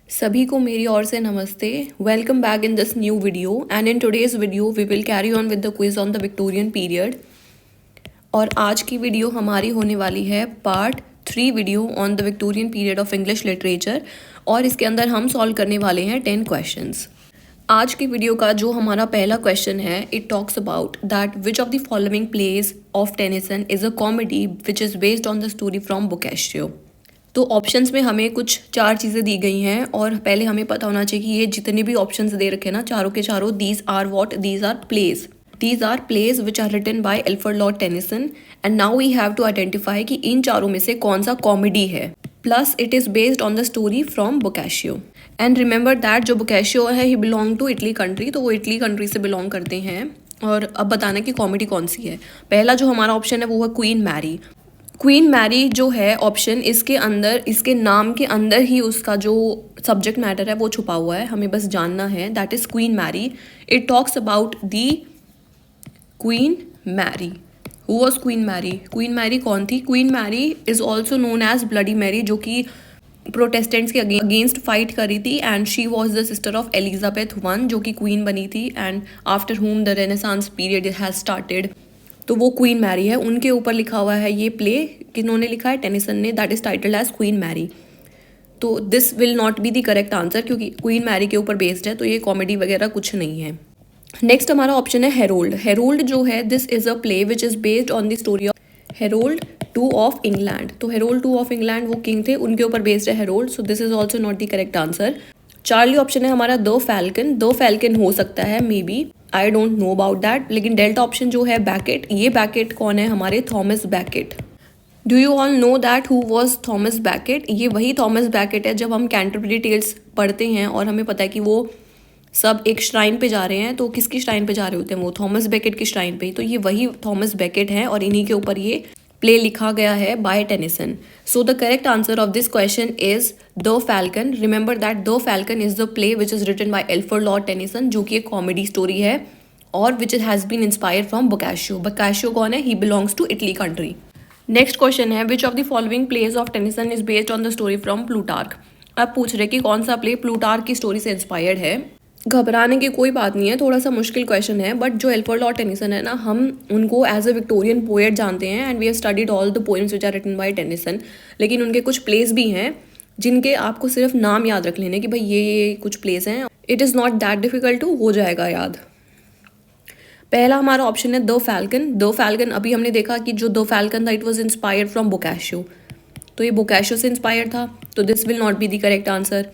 सभी को मेरी ओर से नमस्ते। Welcome back in this new video and in today's video we will carry on with the quiz on the Victorian period. और आज की वीडियो हमारी होने वाली है part 3 video on the Victorian period of English literature और इसके अंदर हम सॉल्व करने वाले हैं 10 क्वेश्चंस। आज की वीडियो का जो हमारा पहला क्वेश्चन है, it talks about that which of the following plays of Tennyson is a comedy which is based on the story from Boccaccio. तो ऑप्शंस में हमें कुछ 4 चीज़ें दी गई हैं और पहले हमें पता होना चाहिए कि ये जितने भी ऑप्शंस दे रखे हैं ना, चारों के चारों these are plays which are written by Alfred Lord Tennyson. And now we have to identify कि इन चारों में से कौन सा कॉमेडी है। Plus it is based on the story from Boccaccio. And remember that जो बोकाशियो है he belong to Italy country, तो वो इटली कंट्री से बिलोंग करते हैं। और अब बताना कि कॉमेडी कौन सी है। पहला जो हमारा ऑप्शन है वो है क्वीन मैरी। क्वीन मैरी जो है ऑप्शन, इसके अंदर, इसके नाम के अंदर ही उसका जो सब्जेक्ट मैटर है वो छुपा हुआ है, हमें बस जानना है। That is Queen Mary. It talks about the Queen Mary. Who was Queen Mary? Queen Mary कौन थी? Queen Mary is also known as Bloody Mary, जो कि प्रोटेस्टेंट्स के अगेंस्ट फाइट करी थी। And she was the sister of Elizabeth one, जो कि क्वीन बनी थी and after whom the Renaissance period has started. तो वो क्वीन मैरी है, उनके ऊपर लिखा हुआ है ये प्ले। किन्होंने लिखा है? टेनिसन ने। That is titled as Queen Mary. तो this will not be the correct answer, क्योंकि क्वीन मैरी के ऊपर बेस्ड है, तो ये कॉमेडी वगैरह कुछ नहीं है। नेक्स्ट हमारा ऑप्शन है हेरोल्ड। हेरोल्ड जो है, this is a play which is based on the story of Harold two of England. तो हेरोल्ड टू ऑफ इंग्लैंड वो किंग थे, उनके ऊपर बेस्ड है Harold. So this is also not the correct answer. Charlie option है हमारा the falcon. The falcon हो सकता है, may be, I don't know about that. लेकिन डेल्टा ऑप्शन जो है बैकेट, ये बैकेट कौन है? हमारे Thomas baked. Do you all know that who was Thomas baked? ये वही थॉमस बैकेट है जब हम कैंटरबरी टेल्स पढ़ते हैं और हमें पता है कि वो सब एक श्राइन पे जा रहे हैं। तो किसकी श्राइन पे जा रहे होते हैं? वो थॉमस बैकेट की श्राइन पे। तो ये वही थॉमस बैकेट है और इन्हीं के ऊपर ये प्ले लिखा गया है by Tennyson. So the correct answer of this question is the Falcon. Remember that the Falcon is the play which is written by Alfred Lord Tennyson, जो कि एक कॉमेडी स्टोरी है और which has been inspired from Boccaccio. Boccaccio कौन है? He belongs to Italy country. Next question है which of the following plays of Tennyson is based on the story from Plutarch. अब पूछ रहे कि कौन सा प्ले प्लूटार्क की स्टोरी से इंस्पायर्ड है। घबराने की कोई बात नहीं है, थोड़ा सा मुश्किल क्वेश्चन है, बट जो एल्फ्रेड लॉर्ड टेनिसन है ना, हम उनको एज अ विक्टोरियन पोएट जानते हैं and we have studied all the poems which are written by Tennyson. लेकिन उनके कुछ प्लेस भी हैं जिनके आपको सिर्फ नाम याद रख लेने कि भाई ये कुछ प्लेस हैं। It is not that difficult to, हो जाएगा याद। पहला हमारा ऑप्शन है द फैल्कन। द फैल्कन, अभी हमने देखा कि जो द फैल्कन था it was inspired from Boccaccio, तो ये बोकाशियो से इंस्पायर्ड था। तो this will not be the correct answer.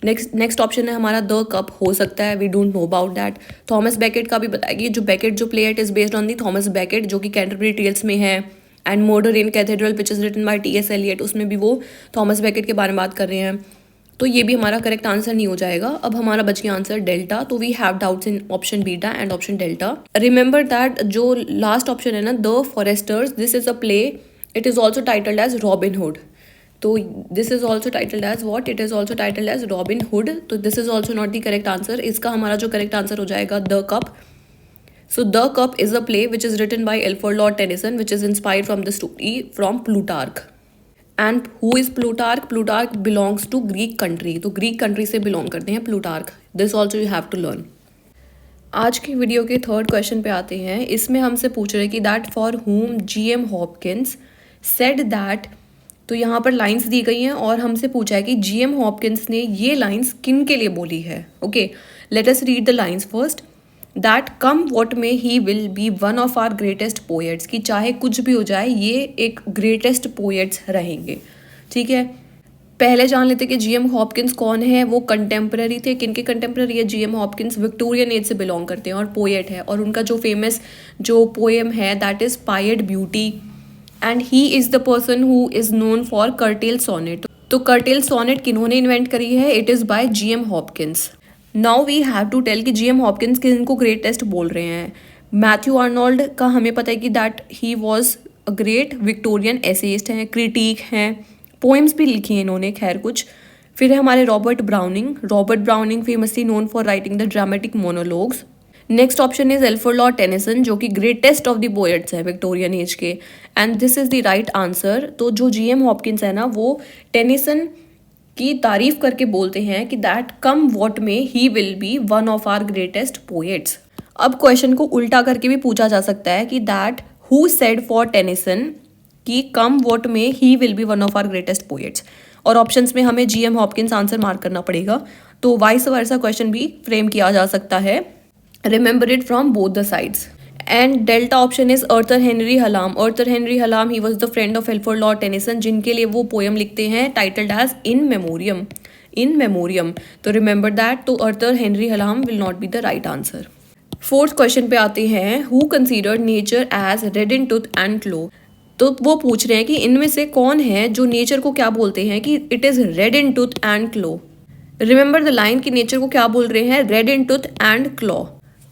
Next option है हमारा द कप। हो सकता है, we don't know about that. Thomas Becket का भी बताएगी। जो बैकेट जो play it is based on the Thomas Becket, जो कि कैंटरबरी टेल्स में है। And Murder in Cathedral which is written bye T S Eliot, उसमें भी वो थॉमस बैकेट के बारे में बात कर रहे हैं। तो ये भी हमारा करेक्ट आंसर नहीं हो जाएगा। अब हमारा बच गया आंसर डेल्टा। तो we have doubts in option beta and option delta. Remember that जो लास्ट ऑप्शन है ना, the Foresters, this is a play, it is also titled as Robin Hood. तो this is also titled as what? It is also titled as Robin Hood. तो this is also not the correct answer. इसका हमारा जो correct answer हो जाएगा the Cup. So the cup is a play which is written by Alfred Lord Tennyson which is inspired from the story from Plutarch. And who is Plutarch? Plutarch belongs to Greek country, तो Greek country से belong करते हैं Plutarch. This also you have to learn. आज की video के third question पे आते हैं। इसमें हमसे पूछ रहे कि दैट फॉर हुम जी.एम. Hopkins said that. तो यहाँ पर लाइंस दी गई हैं और हमसे पूछा है कि जी.एम. हॉपकिंस ने ये लाइंस किन के लिए बोली है। Okay, let us read the lines first. That come what may he will be one of our greatest poets, कि चाहे कुछ भी हो जाए ये एक ग्रेटेस्ट पोएट्स रहेंगे। ठीक है, पहले जान लेते कि जी.एम. हॉपकिंस कौन है। वो कंटेम्प्रेरी थे। किन के कंटेम्प्रेरी है? जी.एम. हॉपकिंस विक्टोरियन एज से बिलोंग करते हैं और पोएट है। और उनका जो फेमस जो पोएम है that is pied beauty. And he is the person who is known for curtal sonnet. तो कर्टेल सोनेट किन्होंने इन्वेंट करी है? It is by G M. Hopkins. Now we have to tell कि जी.एम. हॉपकिंस किनको greatest बोल रहे हैं। Matthew Arnold का हमें पता है कि that he was a great Victorian essayist हैं, क्रिटिक हैं, पोएम्स भी लिखी हैं इन्होंने, खैर कुछ। फिर है हमारे Robert browning. Robert browning famously known for writing the dramatic monologues. Next option is Alfred Lord Tennyson, जो कि ग्रेटेस्ट ऑफ द पोएट्स हैं विक्टोरियन एज के। And this is the right answer. तो जो जी.एम. हॉपकिंस है ना, वो Tennyson की तारीफ करके बोलते हैं कि that come what may he will be one of our greatest poets. अब क्वेश्चन को उल्टा करके भी पूछा जा सकता है कि that who said for Tennyson कि come what may he will be one of our greatest poets, और ऑप्शंस में हमें GM हॉपकिंस आंसर मार्क करना पड़ेगा। तो वाइस वर्सा क्वेश्चन भी फ्रेम किया जा सकता है। Remember it from both the sides. And delta option is Arthur Henry Hallam. Arthur Henry Hallam he was the friend of Alfred Lord Tennyson, जिनके लिए वो पोएम लिखते हैं titled as In Memoriam. In Memoriam, तो remember that. तो Arthur Henry Hallam will not be the right answer. Fourth question पे आते हैं, who considered nature as red in tooth and claw. तो वो पूछ रहे हैं कि इनमें से कौन है जो नेचर को क्या बोलते हैं कि it is red in tooth and claw. Remember the line कि नेचर को क्या बोल रहे हैं, red in tooth and claw.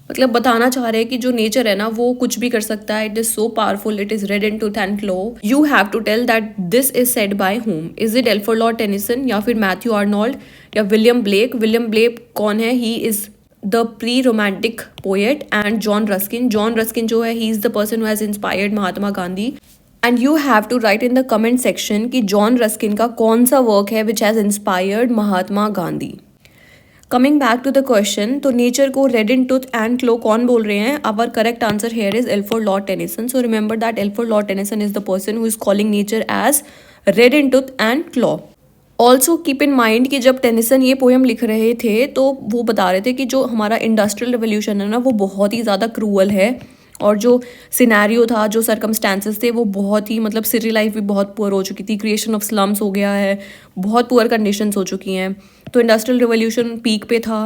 मतलब बताना चाह रहे हैं कि जो नेचर है ना वो कुछ भी कर सकता है, it is so powerful, it is red in tooth and claw. You have to tell that this is said by whom. Is it Alfred Lord Tennyson या फिर मैथ्यू आर्नोल्ड या विलियम ब्लेक। विलियम ब्लेक कौन है, he is the pre romantic poet. And John Ruskin, John Ruskin जो है he is the person who has inspired Mahatma Gandhi. And you have to write in the comment section कि John Ruskin का कौन सा work है which has inspired Mahatma Gandhi. Coming back to the question, तो nature को red in tooth and claw कौन बोल रहे हैं। Our correct answer here is Alfred Lord Tennyson. So remember that Alfred Lord Tennyson is the person who is calling nature as red in tooth and claw. Also keep in mind कि जब Tennyson ये poem लिख रहे थे तो वो बता रहे थे कि जो हमारा इंडस्ट्रियल रिवोल्यूशन है ना वो बहुत ही ज़्यादा क्रूअल है, और जो सिनेरियो था, जो सर्कमस्टेंसेस थे वो बहुत ही, मतलब सिटी लाइफ भी बहुत पुअर हो चुकी थी, क्रिएशन ऑफ स्लम्स हो गया है, बहुत पुअर कंडीशंस हो चुकी हैं। तो इंडस्ट्रियल रिवोल्यूशन पीक पे था,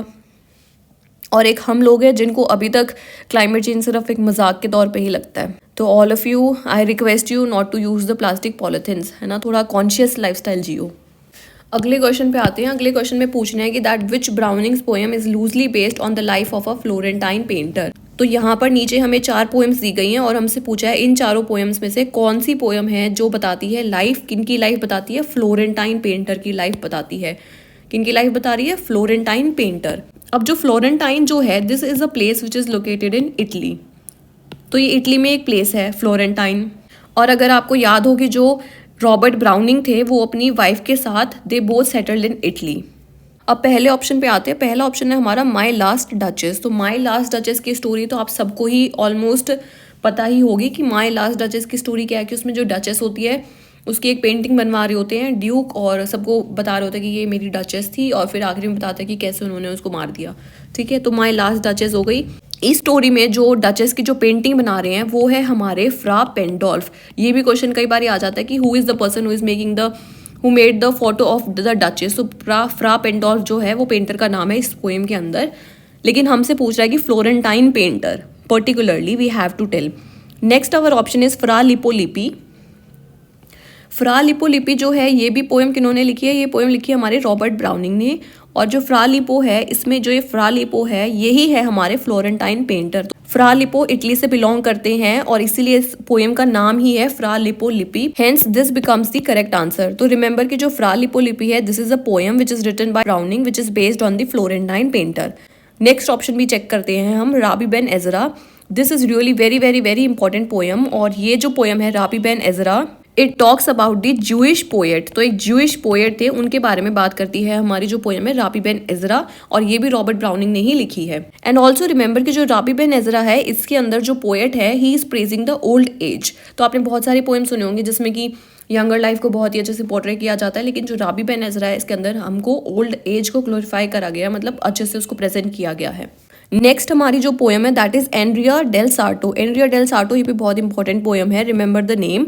और एक हम लोग हैं जिनको अभी तक क्लाइमेट चेंज सिर्फ एक मजाक के तौर पे ही लगता है। तो all of you, I request you not to use the plastic polythenes, है ना, थोड़ा कॉन्शियस लाइफस्टाइल जियो। अगले क्वेश्चन पे आते हैं। अगले क्वेश्चन में पूछना है कि that which Browning's poem is loosely based on the life of a Florentine painter. तो यहाँ पर नीचे हमें 4 पोएम्स दी गई हैं और हमसे पूछा है इन चारों पोएम्स में से कौन सी पोएम है जो बताती है लाइफ, किनकी लाइफ बताती है, फ्लोरेंटाइन पेंटर की लाइफ बताती है। किनकी लाइफ बता रही है, फ्लोरेंटाइन पेंटर। अब जो फ्लोरेंटाइन जो है, this is a place which is located in Italy. तो ये इटली में एक प्लेस है फ्लोरेंटाइन। और अगर आपको याद हो कि जो रॉबर्ट ब्राउनिंग थे वो अपनी वाइफ के साथ they both settled in Italy. अब पहले ऑप्शन पे आते हैं। पहला ऑप्शन है हमारा माई लास्ट डचेस। तो माई लास्ट डचेस की स्टोरी तो आप सबको ही ऑलमोस्ट पता ही होगी कि माई लास्ट डचेस की स्टोरी क्या है, कि उसमें जो डचेस होती है उसकी एक पेंटिंग बनवा रहे होते हैं ड्यूक, और सबको बता रहे होते हैं कि ये मेरी डचेस थी, और फिर आखिरी में बताते हैं कि कैसे उन्होंने उसको मार दिया। ठीक है, तो माई लास्ट डचेस हो गई। इस स्टोरी में जो डचेस की जो पेंटिंग बना रहे हैं वो है हमारे फ्रा पेंडोल्फ। ये भी क्वेश्चन कई बार आ जाता है कि who is the person who is making the, who made the photo of the duchess. तो फ्रा पेंडोल्फ जो है वो पेंटर का नाम है इस पोएम के अंदर, लेकिन हमसे पूछ रहा है कि Florentine painter particularly we have to tell. Next our option is Fra Lippo Lippi. Fra Lippo Lippi जो है ये भी पोएम किन्होंने लिखी है, ये पोएम लिखी है हमारे रॉबर्ट ब्राउनिंग ने। और जो फ्रा लिपो है, इसमें जो ये फ्रा लिपो है यही है हमारे फ्लोरेंटाइन पेंटर। फ्रा लिपो इटली से बिलोंग करते हैं और इसीलिए इस पोएम का नाम ही है Fra Lippo Lippi. Hence this becomes the correct answer. तो रिमेंबर कि जो फ्रा लिपोलिपि है this is a poem which is written by Browning which is based on the Florentine painter. Next option भी चेक करते हैं हम, Rabbi Ben Ezra. This is really very very very important poem, और ये जो poem है Rabbi Ben Ezra, it talks about the Jewish poet. तो एक जूइश पोएट थे, उनके बारे में बात करती है हमारी जो पोएम है राबी बेन एजरा, और ये भी रॉबर्ट ब्राउनिंग ने ही लिखी है। एंड ऑल्सो रिमेंबर कि जो राबी बेन एजरा है इसके अंदर जो पोएट है he is praising the old age. तो आपने बहुत सारे पोएम सुने होंगे जिसमें कि यंगर लाइफ को बहुत ही अच्छे से पोर्ट्रे किया जाता है, लेकिन जो राबी बेन एजरा है इसके अंदर हमको ओल्ड एज को ग्लोरीफाई करा गया, मतलब अच्छे से उसको प्रेजेंट किया गया है। नेक्स्ट हमारी जो पोएम है that is Andrea del Sarto. Andrea del Sarto ये भी बहुत इंपॉर्टेंट पोएम है, remember the name.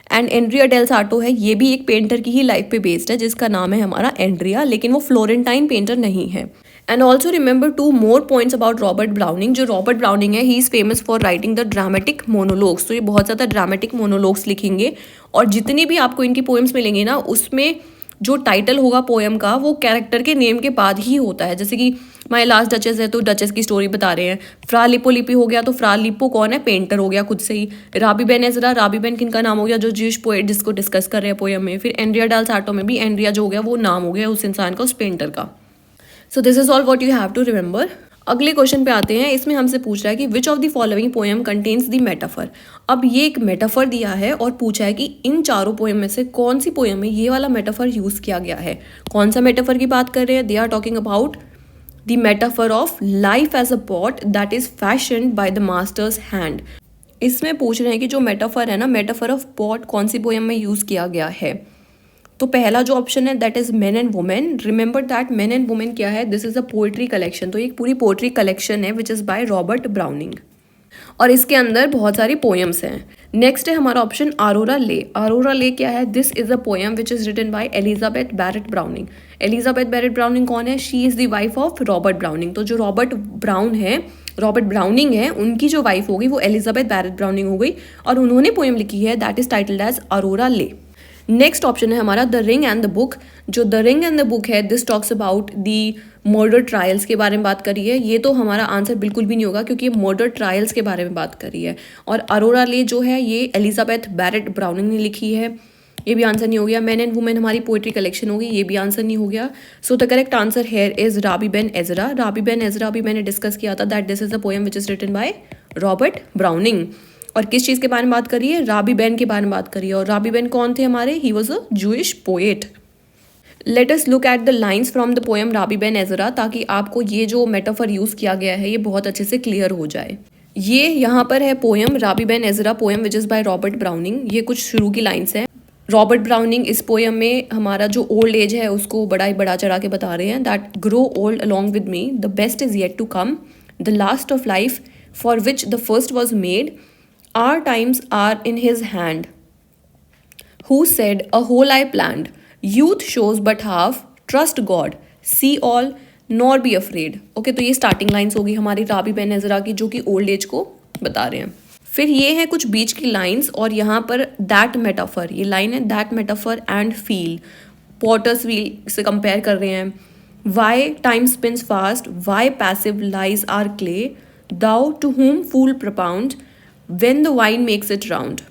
And Andrea del Sarto है, ये भी एक पेंटर की ही लाइफ पे बेस्ड है जिसका नाम है हमारा एंड्रिया, लेकिन वो फ्लोरेंटाइन पेंटर नहीं है। And also remember 2 more points about Robert browning. जो रॉबर्ट ब्राउनिंग है he is famous for writing the dramatic monologues. तो ये बहुत ज़्यादा ड्रामेटिक मोनोलॉग्स लिखेंगे, और जितनी भी आपको इनकी पोएम्स मिलेंगी ना उसमें जो टाइटल होगा पोएम का वो कैरेक्टर के नेम के बाद ही होता है। जैसे कि माई लास्ट डचेस है तो डचेस की स्टोरी बता रहे हैं। फ्रा लिपोलिपि हो गया तो फ्रा लिपो कौन है, पेंटर हो गया खुद से ही। राबी बेन एजरा, राबी बेन किनका नाम हो गया, जो जूइश पोएट जिसको डिस्कस कर रहे हैं पोएम में। फिर एंड्रिया डेल सार्टो में भी एंड्रिया जो हो गया वो नाम हो गया उस इंसान का, उस पेंटर का। So this is all what you have to remember. अगले क्वेश्चन पे आते हैं। इसमें हमसे पूछ रहा है कि which of the following poem contains the metaphor. अब ये एक मेटाफर दिया है और पूछा है कि इन चारों पोएम में से कौन सी पोएम में ये वाला मेटाफर यूज किया गया है। कौन सा मेटाफर की बात कर रहे हैं? They are talking about the metaphor of life as a pot that is fashioned by the master's hand. इसमें पूछ रहे हैं कि जो मेटाफर है ना, मेटाफर ऑफ पॉट कौन सी पोएम में यूज किया गया है। तो पहला जो ऑप्शन है that is main and women. Remember that main and women क्या है? This is a poetry collection. तो एक पूरी पोएट्री कलेक्शन है which is by Robert Browning और इसके अंदर बहुत सारी पोएम्स हैं। नेक्स्ट है हमारा option Arora Leigh. Aurora Leigh क्या है? This is a poem which is written by Elizabeth Barrett Browning. Elizabeth Barrett Browning कौन है? She is the wife of Robert Browning. तो जो रॉबर्ट ब्राउनिंग है उनकी जो वाइफ होगी वो एलिजाबेथ बैरेट ब्राउनिंग हो गई और उन्होंने पोएम लिखी है that is titled as Aurora Leigh. Next option है हमारा the ring and the book. जो the ring and the book है this talks about the murder trials के बारे में बात करी है। ये तो हमारा आंसर बिल्कुल भी नहीं होगा क्योंकि ये मर्डर ट्रायल्स के बारे में बात करी है। और अरोरा ले जो है ये एलिजाबेथ बैरेट ब्राउनिंग ने लिखी है, ये भी आंसर नहीं हो गया। मैन एंड वुमेन हमारी पोएट्री कलेक्शन होगी, ये भी आंसर नहीं हो गया। So the correct answer here is Rabbi Ben Ezra. Rabbi Ben Ezra भी मैंने डिस्कस किया था that this is a poem which is written by Robert Browning. और किस चीज़ के बारे में बात करिए? राबी बेन के बारे में बात करिए। और राबी बेन कौन थे हमारे? He was a Jewish poet. Let us look at the lines from the poem Rabbi Ben Ezra ताकि आपको ये जो मेटाफर यूज़ किया गया है ये बहुत अच्छे से क्लियर हो जाए। ये यहाँ पर है poem Rabbi Ben Ezra, poem which is by Robert Browning. ये कुछ शुरू की लाइन्स हैं। रॉबर्ट ब्राउनिंग इस पोएम में हमारा जो ओल्ड एज है उसको बड़ा ही बड़ा चढ़ा के बता रहे हैं that grow old along with me, the best is yet to come, the last of life for which the first was made, our times are in his hand, who said a whole I planned, youth shows but half, trust God, see all nor be afraid। Okay, तो ये starting lines होगी हमारी राबी Ben Ezra की जो कि old age को बता रहे हैं। फिर ये है कुछ बीच की लाइन्स और यहाँ पर दैट मेटाफर, ये लाइन है that metaphor and feel, potter's wheel से कंपेयर कर रहे हैं। Why time spins fast, why passive lies are clay, thou to whom fool propound, when the wine makes it round,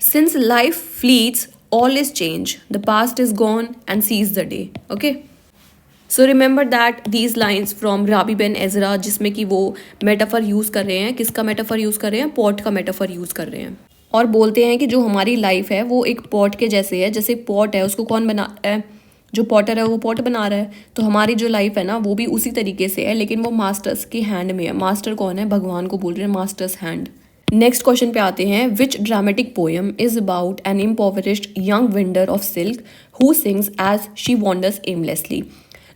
since life fleets all is change, the past is gone and seize the day। okay, so remember that these lines from Rabbi Ben Ezra जिसमें कि वो metaphor use कर रहे हैं। किसका metaphor use कर रहे हैं? पॉट का मेटाफर यूज़ कर रहे हैं और बोलते हैं कि जो हमारी लाइफ है वो एक पॉट के जैसे है। जैसे पॉट है उसको कौन बना है? जो पॉटर है वो पॉट बना रहा है। तो हमारी जो लाइफ है ना वो भी उसी तरीके से है लेकिन वो मास्टर्स के हैंड में है। मास्टर कौन है? भगवान को बोल रहे हैं मास्टर्स हैंड। नेक्स्ट क्वेश्चन पे आते हैं। Which dramatic poem is about an impoverished young vendor of silk who sings as she wanders aimlessly.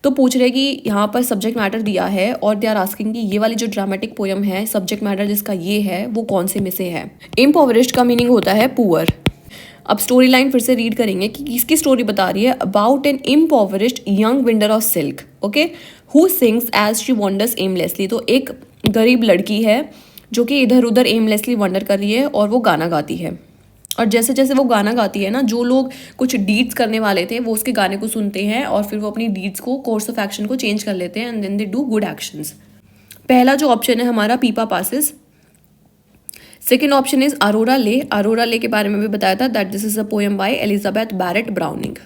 तो पूछ रहे कि यहाँ पर सब्जेक्ट मैटर दिया है और दे आर आस्किंग कि ये वाली जो ड्रामेटिक पोएम है सब्जेक्ट मैटर जिसका ये है वो कौन से में से है। इम्पोवरिश्ड का मीनिंग होता है पुअर। अब स्टोरी लाइन फिर से रीड करेंगे कि किसकी स्टोरी बता रही है। About an impoverished young vendor of silk, okay, who sings as she wanders aimlessly. तो एक गरीब लड़की है जो कि इधर उधर एमलेसली वंडर कर रही है और वो गाना गाती है। और जैसे जैसे वो गाना गाती है ना, जो लोग कुछ डीड्स करने वाले थे वो उसके गाने को सुनते हैं और फिर वो अपनी डीड्स को, कोर्स ऑफ एक्शन को चेंज कर लेते हैं and then they do good actions. पहला जो ऑप्शन है हमारा Pippa Passes. Second option is Aurora Leigh. Aurora Leigh के बारे में भी बताया था that this is a poem by Elizabeth Barrett Browning.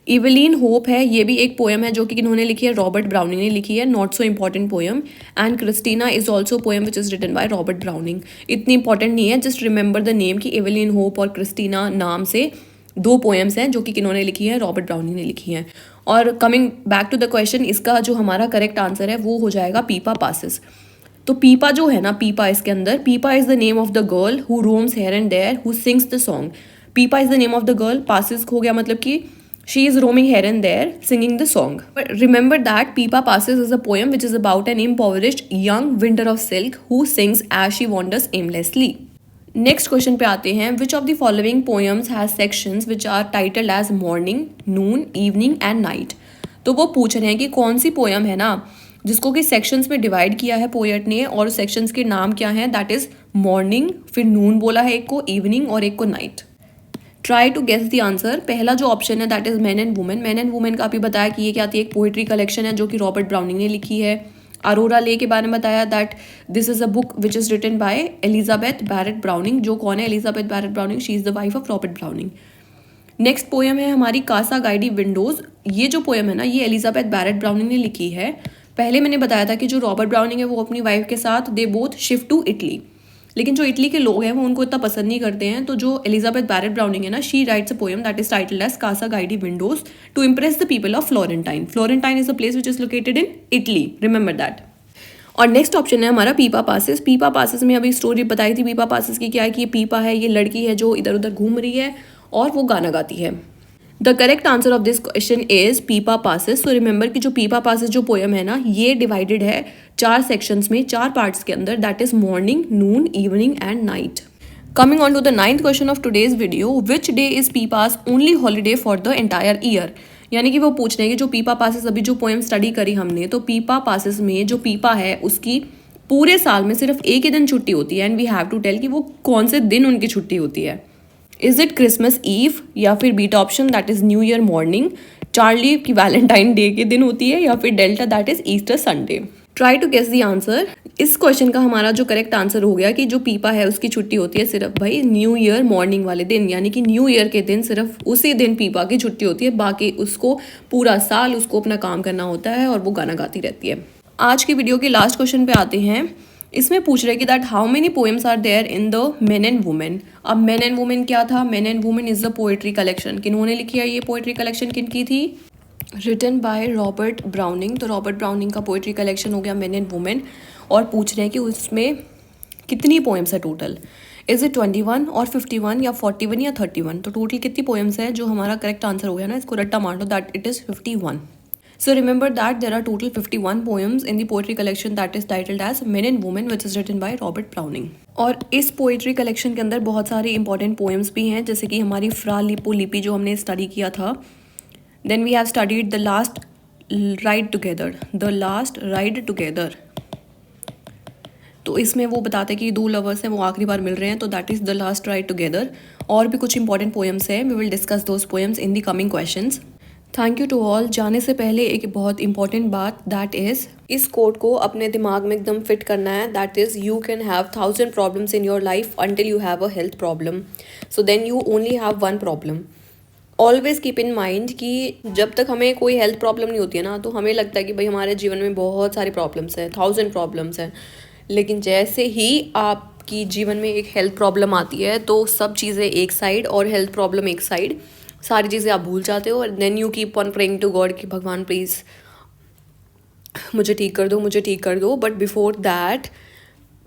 Evelyn Hope है, ये भी एक पोएम है जो कि किन्होंने लिखी है? रॉबर्ट ब्राउनिंग ने लिखी है, not so important poem. And Christina is also poem which is written by Robert Browning. इतनी इंपॉर्टेंट नहीं है, जस्ट रिमेंबर द नेम कि इवेलिन होप और क्रिस्टीना नाम से दो पोएम्स हैं जो कि किन्होंने लिखी है? रॉबर्ट ब्राउनिंग ने लिखी हैं। और coming back to the question, इसका जो हमारा करेक्ट आंसर है वो हो जाएगा पीपा पासिस। तो पीपा जो है ना, पीपा इसके अंदर, Pippa is the name of the girl who roams here and there who sings the song. Pippa is the name of the girl, Passes हो गया मतलब कि she is roaming here and there singing the song. But remember that Pippa Passes is a poem which is about an impoverished young vendor of silk who sings as she wanders aimlessly. Next question पे आते हैं। Which of the following poems has sections which are titled as morning, noon, evening and night. तो वो पूछ रहे हैं कि कौन सी पोएम है ना जिसको कि सेक्शंस में डिवाइड किया है पोएट ने और सेक्शंस के नाम क्या हैं? दैट इज मॉर्निंग, फिर नून बोला है एक को, इवनिंग और एक को night. Try to guess the answer. पहला जो ऑप्शन है that is Men and Women. Men and Women का भी बताया कि ये क्या थी? एक पोइट्री कलेक्शन है जो कि रॉबर्ट ब्राउनिंग ने लिखी है। अरोरा ले के बारे में बताया that this is a book which is written by Elizabeth Barrett Browning. जो कौन है? Elizabeth Barrett Browning, she is the wife of Robert Browning. Next poem है हमारी कासा गाइडी विंडोज। ये जो पोएम है ना ये एलिजाबेथ बैरेट ब्राउनिंग ने लिखी है। पहले मैंने बताया था कि जो रॉबर्ट ब्राउनिंग है वो अपनी वाइफ के साथ they both shift to Italy, लेकिन जो इटली के लोग हैं वो उनको इतना पसंद नहीं करते हैं। तो जो एलिजाबेथ बैरेट ब्राउनिंग है ना, she writes a poem that is titled as Casa Guidi Windows to impress the people of Florentine. Florentine is a place which is located in Italy, remember that. और next option है हमारा Pippa passes. पीपा passes में अभी story बताई थी पीपा passes की, क्या है कि ये पीपा है, ये लड़की है जो इधर उधर घूम रही है और वो गाना गाती है। The correct answer of this question is पीपा पासिस। सो रिमेंबर कि जो पीपा पासिस जो पोएम है ना, ये डिवाइडेड है 4 सेक्शंस में, 4 पार्ट्स के अंदर, that is morning, noon, evening and night. Coming on to the 9th question of today's video, which day is Pippa's only holiday for the entire year. यानी कि वो पूछ रहे हैं कि जो पीपा पासिस, अभी जो पोएम स्टडी करी हमने, तो पीपा पासिस में जो पीपा है उसकी पूरे साल में सिर्फ एक ही दिन छुट्टी होती है, and we have to tell कि वो कौन से दिन उनकी छुट्टी होती है। इज इट क्रिसमस ईव, या फिर beta option that is New Year morning, Charlie की वैलेंटाइन डे के दिन होती है, या फिर delta that is Easter Sunday. Try to guess the answer. इस क्वेश्चन का हमारा जो करेक्ट आंसर हो गया कि जो पीपा है उसकी छुट्टी होती है सिर्फ भाई न्यू ईयर मॉर्निंग वाले दिन, यानी कि न्यू ईयर के दिन सिर्फ उसी दिन पीपा की छुट्टी होती है, बाकी उसको पूरा साल उसको अपना काम करना होता है और वो गाना गाती रहती है। आज की वीडियो के लास्ट क्वेश्चन पे आते हैं। इसमें पूछ रहे कि that how many poems are there in the men and women. अब मेन एंड वुमेन क्या था? Men and women is the poetry collection. किन्होंने लिखी है ये पोएट्री कलेक्शन? किन की थी? Written by Robert Browning. तो रॉबर्ट ब्राउनिंग का पोएट्री कलेक्शन हो गया मेन एंड वुमेन। और पूछ रहे हैं कि उसमें कितनी पोएम्स है टोटल। इज इट 21 और 51 या 41 या 31? तो टोटल कितनी पोएम्स है? जो हमारा करेक्ट आंसर हो गया ना, इसको रट्टा मार लो, that it is 51. So remember that there are total 51 poems in the poetry collection that is titled as Men and Women, which is written by Robert Browning. और इस पोइट्री कलेक्शन के अंदर बहुत सारे इंपॉर्टेंट पोएम्स भी हैं, जैसे कि हमारी फ्रा लिपो लिपि जो हमने स्टडी किया था। Then we have studied the last ride together, the last ride together. तो इसमें वो बताते हैं कि 2 लवर्स हैं, वो आखिरी बार मिल रहे हैं, तो that is the last ride together. और भी कुछ इंपॉर्टेंट पोएम्स हैं, we will discuss those poems in the coming questions. Thank you to all. जाने से पहले एक बहुत इंपॉर्टेंट बात, दैट इज़ इस कोट को अपने दिमाग में एकदम फिट करना है, that is you can have 1000 problems in your life until you have a health problem, so then you only have 1 problem. Always keep in mind कि जब तक हमें कोई हेल्थ प्रॉब्लम नहीं होती है ना, तो हमें लगता है कि भाई हमारे जीवन में बहुत सारी प्रॉब्लम्स हैं, 1000 प्रॉब्लम्स हैं। लेकिन जैसे ही आपकी जीवन में एक हेल्थ प्रॉब्लम आती है, तो सब चीज़ें एक साइड और हेल्थ प्रॉब्लम एक साइड, सारी चीज़ें आप भूल जाते हो। और then you keep on praying to God कि भगवान प्लीज़ मुझे ठीक कर दो, मुझे ठीक कर दो। But before that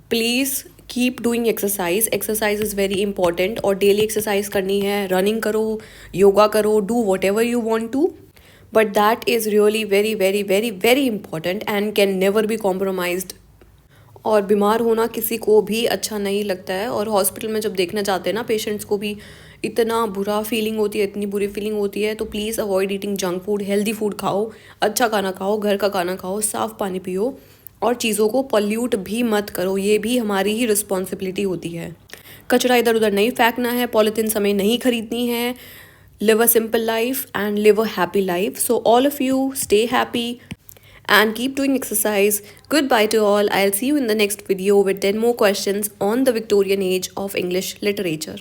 please keep doing exercise. Exercise is very important, और डेली एक्सरसाइज करनी है, रनिंग करो, योगा करो, do whatever you want to, but that is really very very very very important and can never be compromised. और बीमार होना किसी को भी अच्छा नहीं लगता है, और हॉस्पिटल में जब देखना चाहते हैं ना पेशेंट्स को भी इतना बुरा फीलिंग होती है, इतनी बुरी फीलिंग होती है। तो please avoid eating junk food, healthy food खाओ, अच्छा खाना खाओ, घर का खाना खाओ, साफ़ पानी पियो, और चीज़ों को पॉल्यूट भी मत करो, ये भी हमारी ही रिस्पॉन्सिबिलिटी होती है। कचरा इधर उधर नहीं फेंकना है, पॉलीथीन हमें नहीं खरीदनी है। Live a simple life and live a happy life. So all of you stay happy and keep doing exercise. Goodbye to all. I'll see you in the next video with 10 more questions on the Victorian age of English literature.